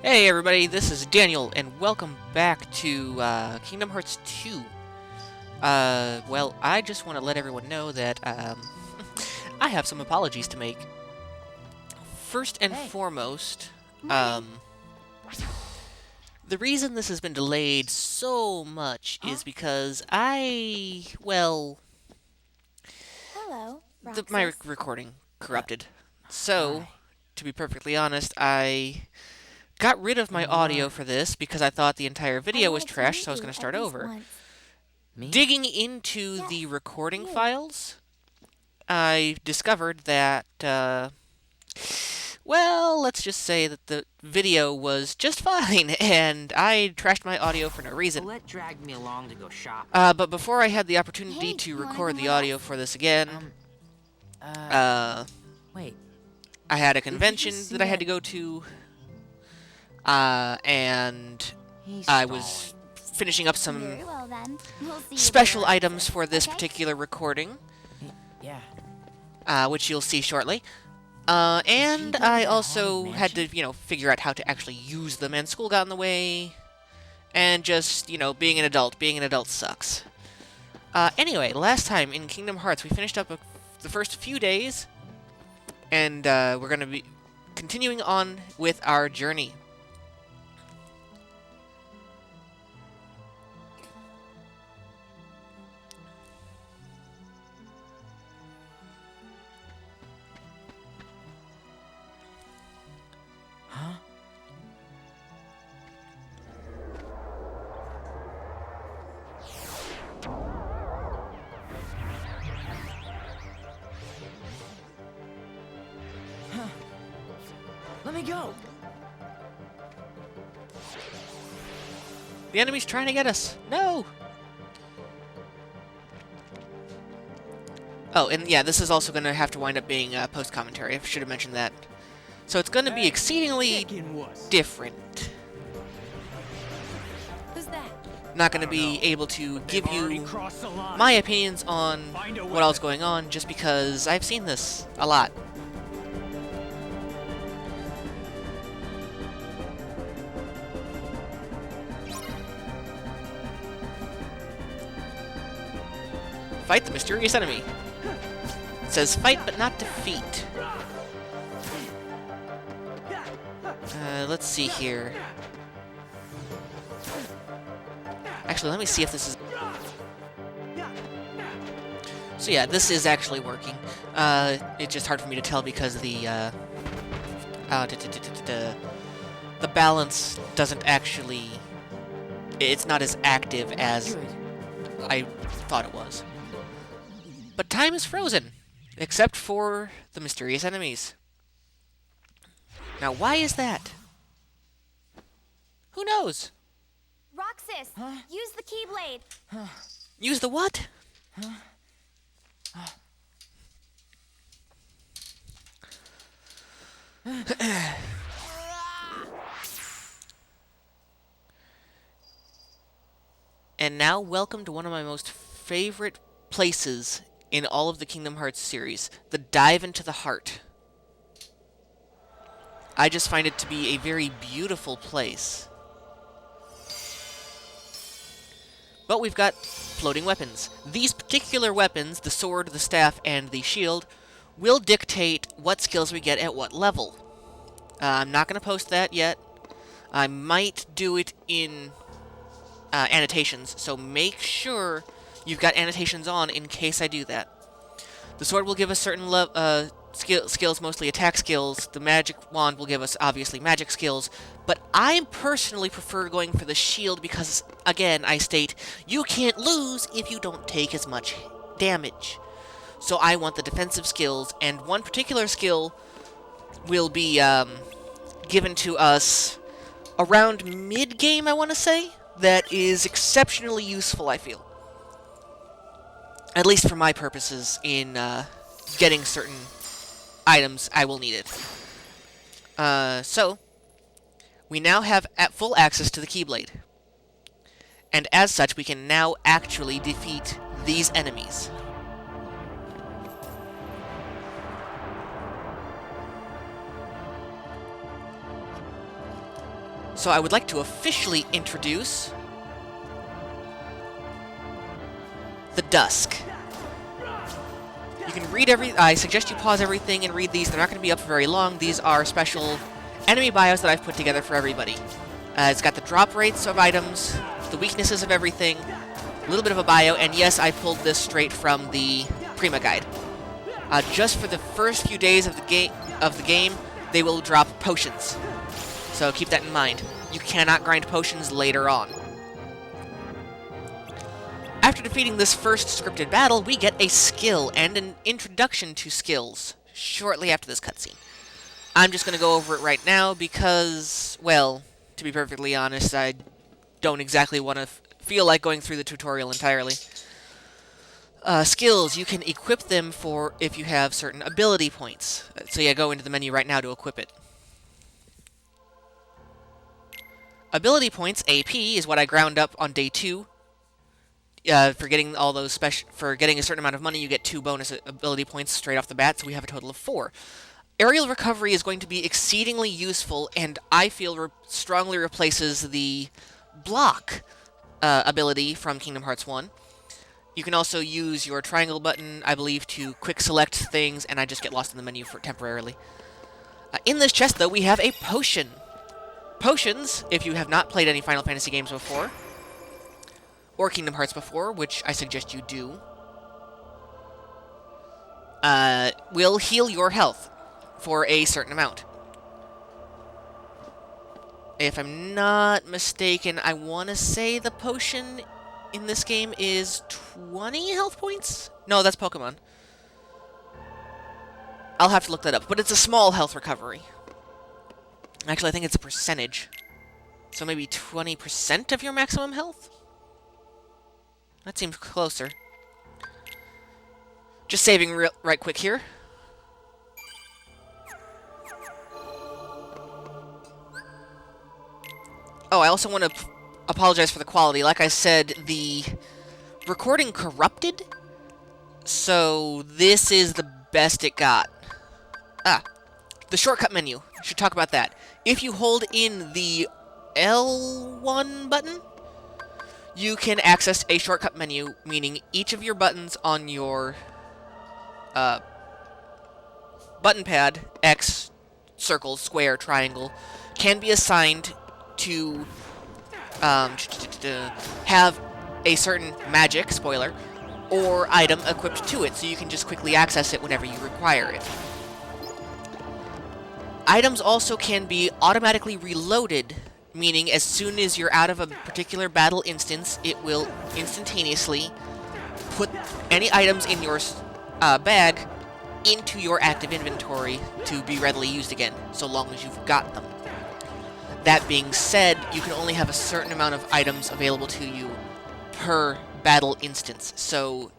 Hey everybody, this is Daniel, and welcome back to Kingdom Hearts 2. Well, I just want to let everyone know that I have some apologies to make. First and foremost, the reason this has been delayed so much is because Hello, my Roxas. recording corrupted. So, to be perfectly honest, I got rid of my audio for this because I thought the entire video was trash, so I was going to start over. Digging into the recording files, I discovered that, well, let's just say that the video was just fine, and I trashed my audio for no reason. Colette dragged me along to go shopping. But before I had the opportunity to record the audio for this again, Wait. I had a convention that I had to go to, and I was finishing up some special items for this particular recording, which you'll see shortly. And I also had to, figure out how to actually use them, and school got in the way, and just, being an adult sucks. Anyway, last time in Kingdom Hearts, we finished up the first few days, and we're going to be continuing on with our journey. Let me go. The enemy's trying to get us. No! Oh, and yeah, this is also going to have to wind up being post-commentary. I should have mentioned that. So it's going to be exceedingly different. Who's that? Not going to be able to give you my opinions on what else going on, just because I've seen this a lot. Fight the mysterious enemy. It says fight but not defeat. Let's see here. Actually, let me see if this is... So yeah, this is actually working. It's just hard for me to tell because the balance doesn't actually... It's not as active as I thought it was. But time is frozen, except for the mysterious enemies. Now, why is that? Who knows? Roxas, use the Keyblade. Use the what? And now, welcome to one of my most favorite places in all of the Kingdom Hearts series, the Dive into the Heart. I just find it to be a very beautiful place. But we've got floating weapons. These particular weapons, the sword, the staff, and the shield, will dictate what skills we get at what level. I'm not going to post that yet. I might do it in annotations, so make sure you've got annotations on in case I do that. The sword will give us certain skills, mostly attack skills. The magic wand will give us, obviously, magic skills. But I personally prefer going for the shield because, again, I state, you can't lose if you don't take as much damage. So I want the defensive skills, and one particular skill will be given to us around mid-game, I want to say, that is exceptionally useful, I feel. At least for my purposes in getting certain items, I will need it. So, we now have full access to the Keyblade. And as such, we can now actually defeat these enemies. So I would like to officially introduce the Dusk. You can read I suggest you pause everything and read these. They're not going to be up for very long. These are special enemy bios that I've put together for everybody. It's got the drop rates of items, the weaknesses of everything, a little bit of a bio, and yes, I pulled this straight from the Prima guide. Just for the first few days of the game, they will drop potions. So keep that in mind. You cannot grind potions later on. After defeating this first scripted battle, we get a skill and an introduction to skills shortly after this cutscene. I'm just going to go over it right now because, well, to be perfectly honest, I don't exactly want to feel like going through the tutorial entirely. Skills, you can equip them for if you have certain ability points. So yeah, go into the menu right now to equip it. Ability points, AP, is what I ground up on day 2. For getting all those for getting a certain amount of money, you get 2 bonus ability points straight off the bat, so we have a total of 4. Aerial recovery is going to be exceedingly useful, and I feel strongly replaces the block ability from Kingdom Hearts 1. You can also use your triangle button, I believe, to quick select things, and I just get lost in the menu temporarily. In this chest, though, we have a potion. Potions, if you have not played any Final Fantasy games before, or Kingdom Hearts before, which I suggest you do, will heal your health for a certain amount. If I'm not mistaken, I want to say the potion in this game is 20 health points? No, that's Pokemon. I'll have to look that up, but it's a small health recovery. Actually, I think it's a percentage. So maybe 20% of your maximum health? That seems closer. Just saving right quick here. Oh, I also want to apologize for the quality. Like I said, the recording corrupted, so this is the best it got. The shortcut menu. I should talk about that. If you hold in the L1 button, you can access a shortcut menu, meaning each of your buttons on your button pad, X, circle, square, triangle, can be assigned to have a certain magic, spoiler, or item equipped to it, so you can just quickly access it whenever you require it. Items also can be automatically reloaded, meaning as soon as you're out of a particular battle instance, it will instantaneously put any items in your bag into your active inventory to be readily used again, so long as you've got them. That being said, you can only have a certain amount of items available to you per battle instance. So,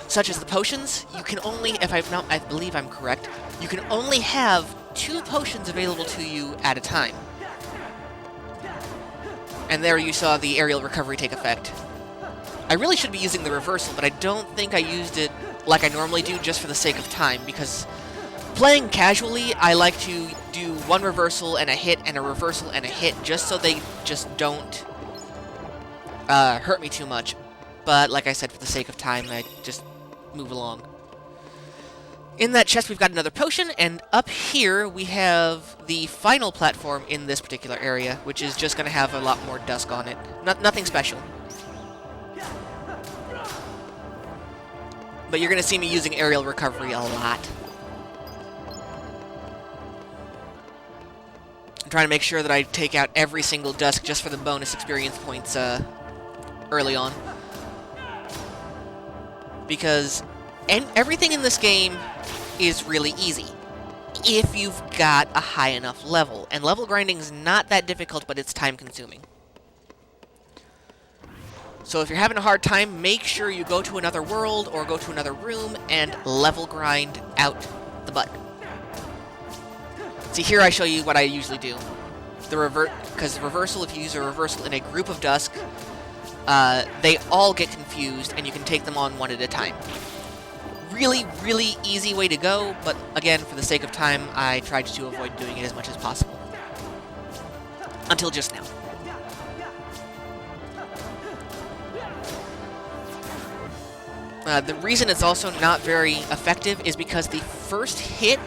such as the potions, you can only, I believe I'm correct, you can only have 2 potions available to you at a time. And there you saw the aerial recovery take effect. I really should be using the reversal, but I don't think I used it like I normally do just for the sake of time, because playing casually, I like to do 1 reversal and a hit and a reversal and a hit, just so they just don't hurt me too much. But like I said, for the sake of time, I just move along. In that chest, we've got another potion, and up here we have the final platform in this particular area, which is just going to have a lot more dusk on it. Nothing special. But you're going to see me using aerial recovery a lot. I'm trying to make sure that I take out every single dusk just for the bonus experience points early on. Because everything in this game is really easy if you've got a high enough level. And level grinding is not that difficult, but it's time-consuming. So if you're having a hard time, make sure you go to another world or go to another room and level grind out the button. See, here I show you what I usually do. Because reversal, if you use a reversal in a group of dusk, they all get confused, and you can take them on one at a time. really, really easy way to go, but again, for the sake of time, I tried to avoid doing it as much as possible. Until just now. The reason it's also not very effective is because the first hit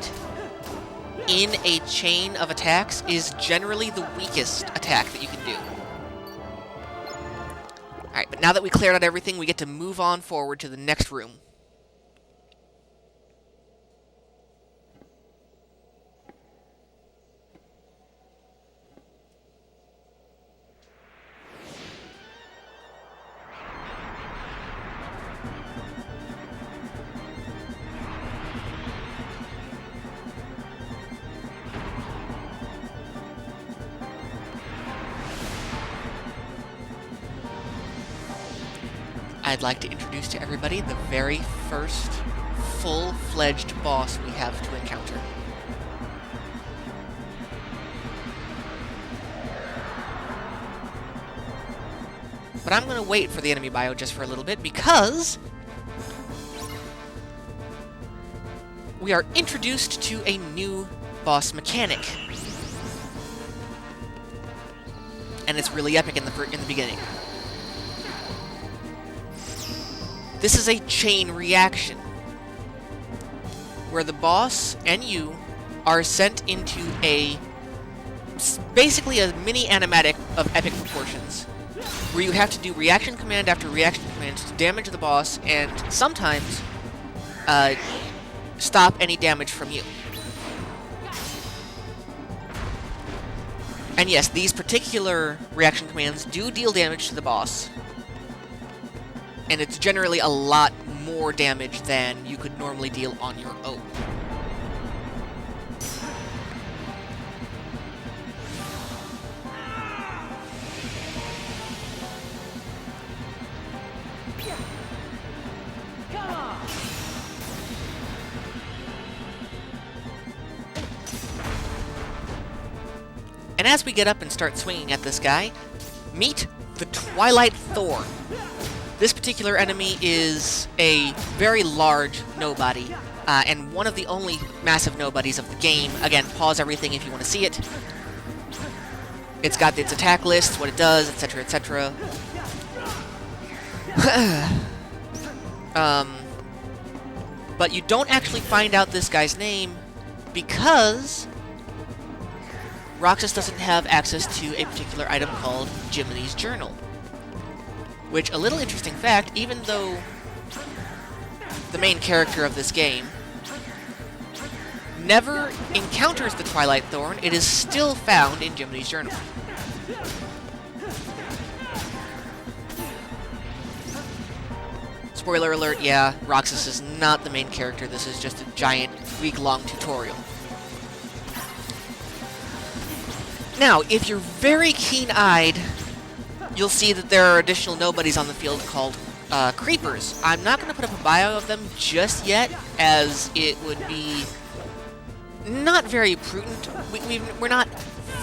in a chain of attacks is generally the weakest attack that you can do. Alright, but now that we cleared out everything, we get to move on forward to the next room. I'd like to introduce to everybody the very first full-fledged boss we have to encounter. But I'm going to wait for the enemy bio just for a little bit because we are introduced to a new boss mechanic. And it's really epic in the beginning. This is a chain reaction, where the boss and you are sent into basically a mini animatic of epic proportions, where you have to do reaction command after reaction command to damage the boss, and sometimes stop any damage from you. And yes, these particular reaction commands do deal damage to the boss, and it's generally a lot more damage than you could normally deal on your own. And as we get up and start swinging at this guy, meet the Twilight Thorn. This particular enemy is a very large nobody, and one of the only massive nobodies of the game. Again, pause everything if you want to see it. It's got its attack lists, what it does, etc., etc. But you don't actually find out this guy's name because Roxas doesn't have access to a particular item called Jiminy's Journal. Which, a little interesting fact, even though the main character of this game never encounters the Twilight Thorn, it is still found in Jiminy's Journal. Spoiler alert, yeah, Roxas is not the main character, this is just a giant week-long tutorial. Now, if you're very keen-eyed, you'll see that there are additional nobodies on the field called creepers. I'm not going to put up a bio of them just yet, as it would be not very prudent. We're not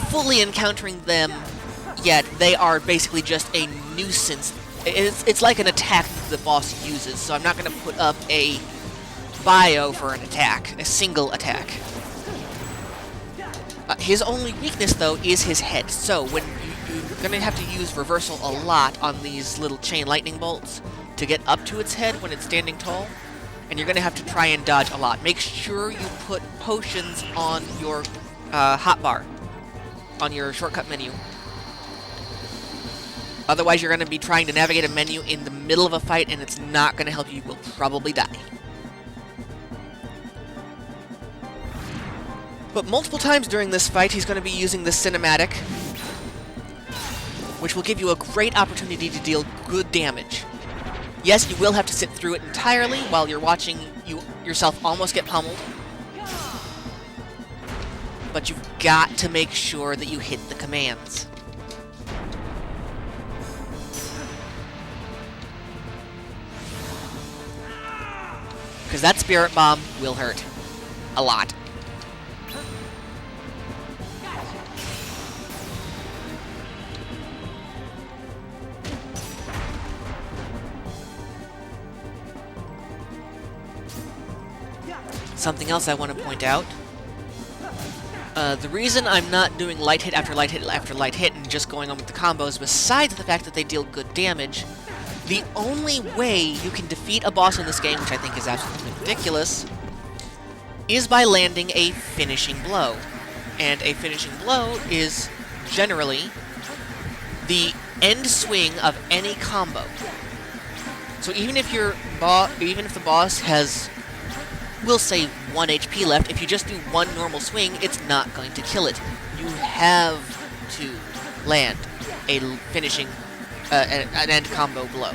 fully encountering them yet. They are basically just a nuisance. It's like an attack that the boss uses, so I'm not going to put up a bio for an attack, a single attack. His only weakness, though, is his head. So when you're going to have to use reversal a lot on these little chain lightning bolts to get up to its head when it's standing tall, and you're going to have to try and dodge a lot. Make sure you put potions on your hotbar, on your shortcut menu. Otherwise, you're going to be trying to navigate a menu in the middle of a fight, and it's not going to help you. You will probably die. But multiple times during this fight, he's going to be using the cinematic, which will give you a great opportunity to deal good damage. Yes, you will have to sit through it entirely while you're watching yourself almost get pummeled. But you've got to make sure that you hit the commands. Because that Spirit Bomb will hurt. A lot. something else I want to point out. The reason I'm not doing light hit after light hit after light hit and just going on with the combos, besides the fact that they deal good damage, the only way you can defeat a boss in this game, which I think is absolutely ridiculous, is by landing a finishing blow. And a finishing blow is generally the end swing of any combo. So even if the boss has, we'll say, 1 HP left, if you just do one normal swing, it's not going to kill it. You have to land a finishing, an end combo blow.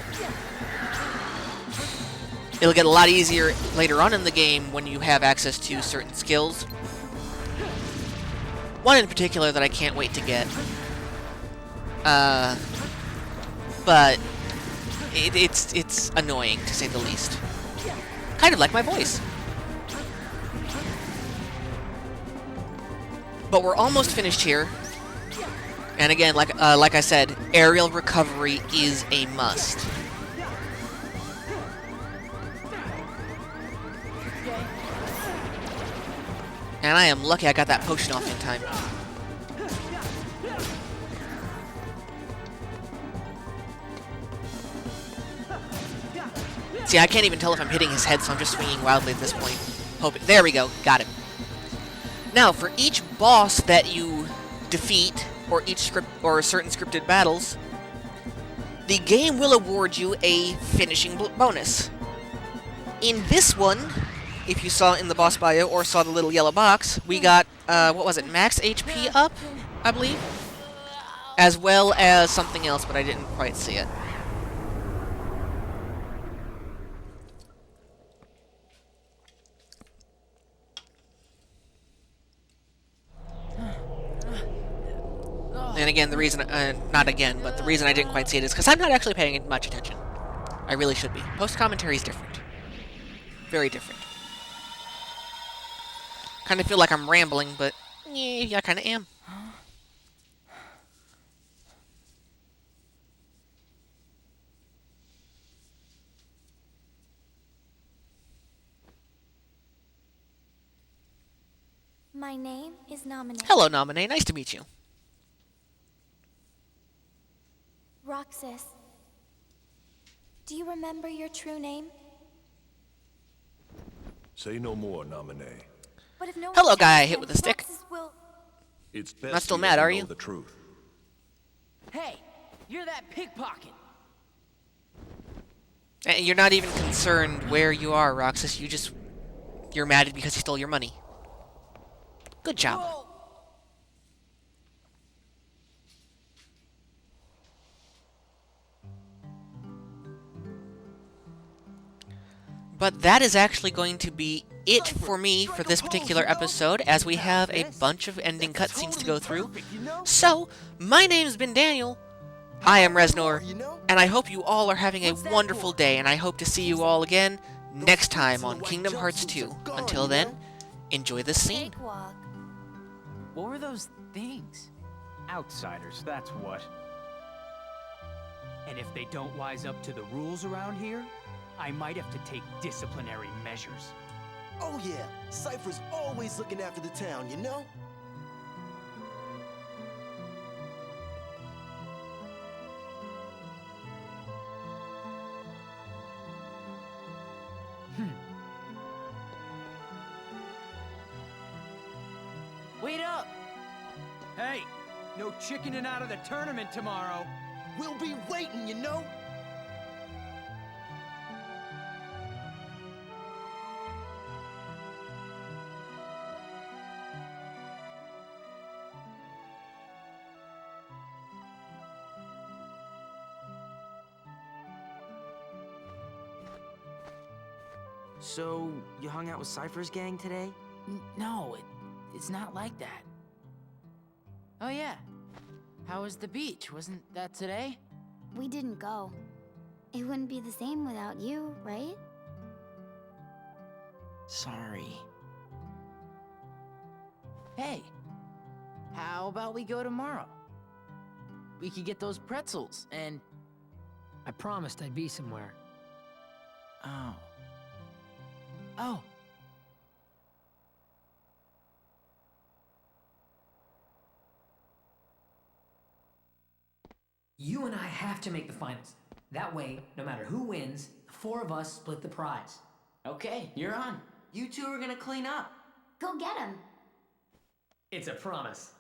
It'll get a lot easier later on in the game when you have access to certain skills. One in particular that I can't wait to get. But it's annoying, to say the least. Kind of like my voice. But we're almost finished here. And again, like I said, aerial recovery is a must. And I am lucky I got that potion off in time. See, I can't even tell if I'm hitting his head, so I'm just swinging wildly at this point. There we go, got him. Now, for each boss that you defeat, or certain scripted battles, the game will award you a finishing bonus. In this one, if you saw in the boss bio or saw the little yellow box, we got, what was it, max HP up, I believe? As well as something else, but I didn't quite see it. And again, the reason, not again, but the reason I didn't quite see it is because I'm not actually paying much attention. I really should be. Post-commentary is different. Very different. Kind of feel like I'm rambling, but yeah, I kind of am. My name is Nominee. Hello, Nominee. Nice to meet you. Roxas. Do you remember your true name? Say no more, Nominee. But if no one Hello, tells guy I them, hit with a stick. Roxas will... It's best Not still he mad, doesn't are know you? the truth. Hey, you're that pickpocket. And you're not even concerned where you are, Roxas. You're mad because he stole your money. Good job. Whoa. But that is actually going to be it for me for this particular episode, as we have a bunch of ending cutscenes to go through. So, my name's been Daniel, I am Reznor, and I hope you all are having a wonderful day, and I hope to see you all again next time on Kingdom Hearts 2. Until then, enjoy this scene. Cakewalk. What were those things? Outsiders, that's what. And if they don't wise up to the rules around here, I might have to take disciplinary measures. Oh yeah, Cypher's always looking after the town, you know? Wait up! Hey, no chickening out of the tournament tomorrow. We'll be waiting, you know? So, you hung out with Cypher's gang today? No, it's not like that. Oh yeah. How was the beach? Wasn't that today? We didn't go. It wouldn't be the same without you, right? Sorry. Hey, how about we go tomorrow? We could get those pretzels and... I promised I'd be somewhere. Oh. Oh. You and I have to make the finals. That way, no matter who wins, the four of us split the prize. Okay, you're on. You two are gonna clean up. Go get him. It's a promise.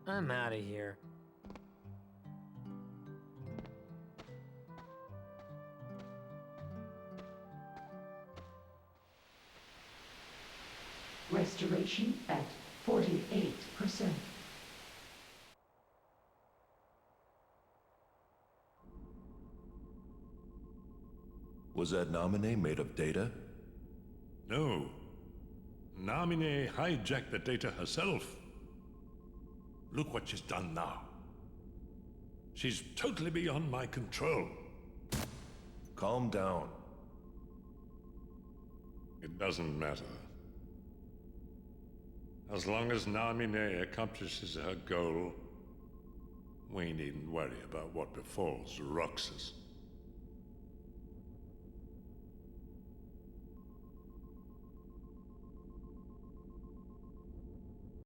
I'm out of here. Restoration at 48%. Was that nominee made of data? No. Namine hijacked the data herself. Look what she's done now. She's totally beyond my control. Calm down. It doesn't matter. As long as Namine accomplishes her goal, we needn't worry about what befalls Roxas.